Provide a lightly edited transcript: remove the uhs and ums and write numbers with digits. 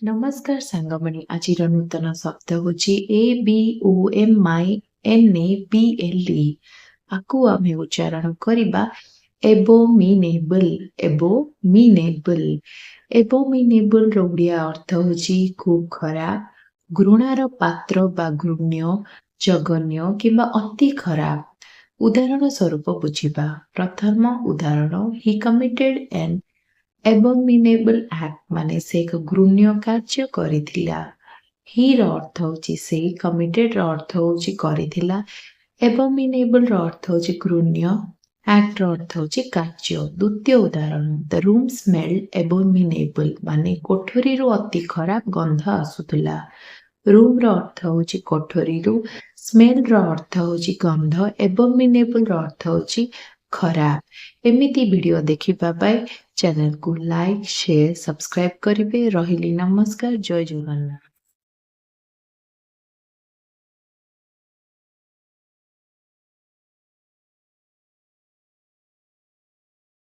ନମସ୍କାର ସାଙ୍ଗମାନେ, ଆଜିର ନୂତନ ଶବ୍ଦ ହେଉଛି ABOMINABLE। ଆକୁ ଆମେ ଉଚ୍ଚାରଣ କରିବା abominable। abominable abominable ର ଓଡ଼ିଆ ଅର୍ଥ ହେଉଛି ଖୁବ୍ ଖରାପ, ଘୃଣାର ପାତ୍ର ବା ଘୃଣ୍ୟ, ଜଘନ୍ୟ କିମ୍ବା ଅତି ଖରାପ। ଉଦାହରଣ ସ୍ୱରୂପ ବୁଝିବା। ପ୍ରଥମ ଉଦାହରଣ, he committed an abominable act, ମାନେ ସେ ଏକ ଘୃଣ୍ୟ କାର୍ଯ୍ୟ କରିଥିଲା। ହି ର ଅର୍ଥ ହେଉଛି ସେ, କମିଟେଡ ର ଅର୍ଥ ହେଉଛି କରିଥିଲା, abominable ର ଅର୍ଥ ହେଉଛି ଘୃଣ୍ୟ, act ର ଅର୍ଥ ହେଉଛି କାର୍ଯ୍ୟ। ଦ୍ୱିତୀୟ ଉଦାହରଣ, the room smelled abominable, ମାନେ କୋଠରୀରୁ ଅତି ଖରାପ ଗନ୍ଧ ଆସୁଥିଲା। ରୁମ୍ ର ଅର୍ଥ ହେଉଛି କୋଠରୀରୁ, ସ୍ମେଲ ର ଅର୍ଥ ହେଉଛି ଗନ୍ଧ, abominable ର ଅର୍ଥ ହେଉଛି ଖରାପ। ଏମିତି ଭିଡ଼ିଓ ଦେଖିବା ପାଇଁ ଚ୍ୟାନେଲକୁ ଲାଇକ୍, ସେୟାର, ସବସ୍କ୍ରାଇବ କରିବେ। ରହିଲି, ନମସ୍କାର, ଜୟ ଜଗନ୍ନାଥ।